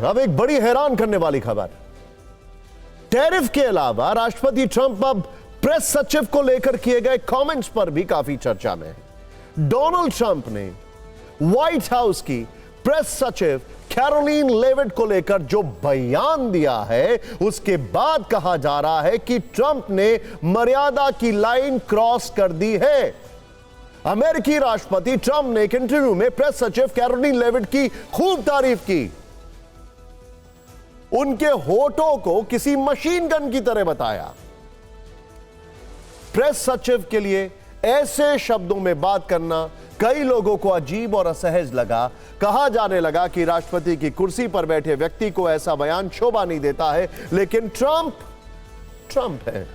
अब एक बड़ी हैरान करने वाली खबर। टैरिफ के अलावा राष्ट्रपति ट्रंप अब प्रेस सचिव को लेकर किए गए कमेंट्स पर भी काफी चर्चा में है। डोनाल्ड ट्रंप ने व्हाइट हाउस की प्रेस सचिव कैरोलिन लेविट को लेकर जो बयान दिया है, उसके बाद कहा जा रहा है कि ट्रंप ने मर्यादा की लाइन क्रॉस कर दी है। अमेरिकी राष्ट्रपति ट्रंप ने एक इंटरव्यू में प्रेस सचिव कैरोलिन लेविट की खूब तारीफ की, उनके होठों को किसी मशीन गन की तरह बताया। प्रेस सचिव के लिए ऐसे शब्दों में बात करना कई लोगों को अजीब और असहज लगा। कहा जाने लगा कि राष्ट्रपति की कुर्सी पर बैठे व्यक्ति को ऐसा बयान शोभा नहीं देता है, लेकिन ट्रंप है,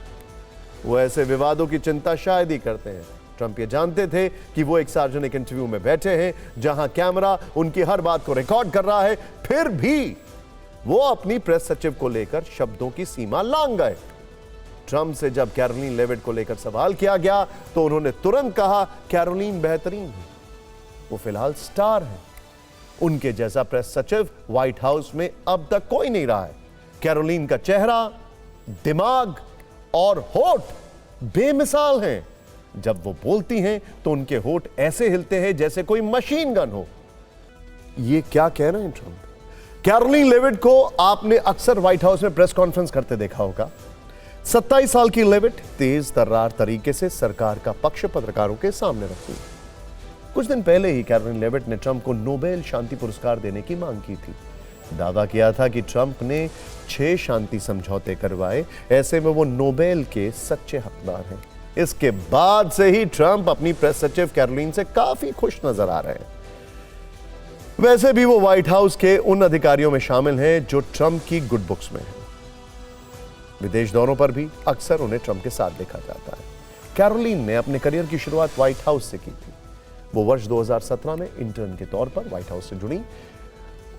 वो ऐसे विवादों की चिंता शायद ही करते हैं। ट्रंप ये जानते थे कि वो एक सार्वजनिक इंटरव्यू में बैठे हैं जहां कैमरा उनकी हर बात को रिकॉर्ड कर रहा है, फिर भी वो अपनी प्रेस सचिव को लेकर शब्दों की सीमा लांघ गए। ट्रंप से जब कैरोलिन लेविट को लेकर सवाल किया गया तो उन्होंने तुरंत कहा, कैरोलिन बेहतरीन है, वो फिलहाल स्टार है, उनके जैसा प्रेस सचिव व्हाइट हाउस में अब तक कोई नहीं रहा है। कैरोलिन का चेहरा, दिमाग और होठ बेमिसाल हैं। जब वो बोलती हैं तो उनके होठ ऐसे हिलते हैं जैसे कोई मशीन गन हो। ये क्या कह रहे हैं ट्रंप? कैरोलिन लेविट को आपने अक्सर व्हाइट हाउस में प्रेस कॉन्फ्रेंस करते देखा होगा। 27 साल की लेविट तेज तर्रार तरीके से सरकार का पक्ष पत्रकारों के सामने रखती। कुछ दिन पहले ही कैरोलिन लेविट ने ट्रंप को नोबेल शांति पुरस्कार देने की मांग की थी। दावा किया था कि ट्रंप ने 6 शांति समझौते करवाए, ऐसे में वो नोबेल के सच्चे हकदार हैं। इसके बाद से ही ट्रंप अपनी प्रेस सचिव कैरोलिन से काफी खुश नजर आ रहे हैं। वैसे भी वो व्हाइट हाउस के उन अधिकारियों में शामिल हैं जो ट्रंप की गुड बुक्स में हैं। विदेश दौरों पर भी अक्सर उन्हें ट्रंप के साथ देखा जाता है। कैरोलिन ने अपने करियर की शुरुआत व्हाइट हाउस से की थी। वो वर्ष 2017 में इंटर्न के तौर पर व्हाइट हाउस से जुड़ी।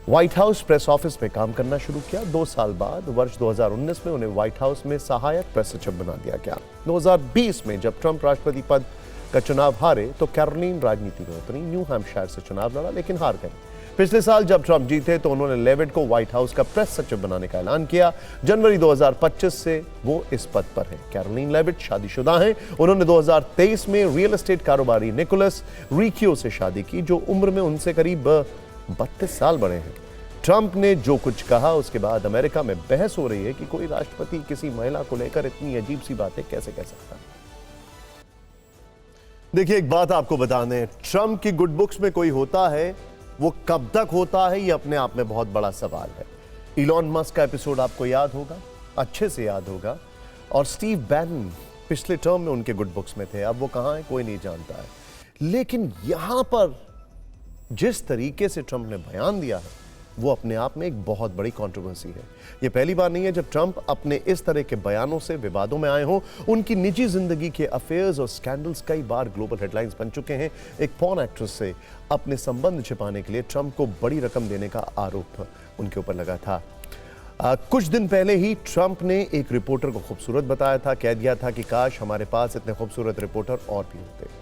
व्हाइट हाउस प्रेस ऑफिस में काम करना शुरू किया। 2 साल बाद वर्ष 2019 में उन्हें व्हाइट हाउस में सहायक प्रेस सचिव बना दिया गया। 2020 में जब ट्रंप राष्ट्रपति पद का चुनाव हारे तो कैरोलिन राजनीति में उतरी। न्यू हैम्पशायर से चुनाव लड़ा लेकिन हार गए। पिछले साल जब ट्रंप जीते तो उन्होंने लेविट को व्हाइट हाउस का प्रेस सचिव बनाने का ऐलान किया। जनवरी 2025 से वो इस पद पर है। कैरोलिन लेविट शादीशुदा हैं। उन्होंने 2023 में रियल एस्टेट कारोबारी निकोलस रिक्यो से शादी की, जो उम्र में उनसे करीब 32 साल बड़े हैं। ट्रंप ने जो कुछ कहा उसके बाद अमेरिका में बहस हो रही है कि कोई राष्ट्रपति किसी महिला को लेकर इतनी अजीब सी बातें कैसे कह सकता है। देखिए, एक बात आपको बता दें, ट्रंप की गुड बुक्स में कोई होता है, वो कब तक होता है, ये अपने आप में बहुत बड़ा सवाल है। इलॉन मस्क का एपिसोड आपको याद होगा, अच्छे से याद होगा, और स्टीव बैनन पिछले टर्म में उनके गुड बुक्स में थे। अब वो कहां है कोई नहीं जानता है। लेकिन यहां पर जिस तरीके से ट्रंप ने बयान दिया है वो अपने आप में एक बहुत बड़ी कंट्रोवर्सी है। ये पहली बार नहीं है जब ट्रंप अपने इस तरह के बयानों से विवादों में आए हों। उनकी निजी जिंदगी के अफेयर्स और स्कैंडल्स कई बार ग्लोबल हेडलाइंस बन चुके हैं। एक पॉर्न एक्ट्रेस से अपने संबंध छिपाने के लिए ट्रंप को बड़ी रकम देने का आरोप उनके ऊपर लगा था। कुछ दिन पहले ही ट्रंप ने एक रिपोर्टर को खूबसूरत बताया था, कह दिया था कि काश हमारे पास इतने खूबसूरत रिपोर्टर और भी होते।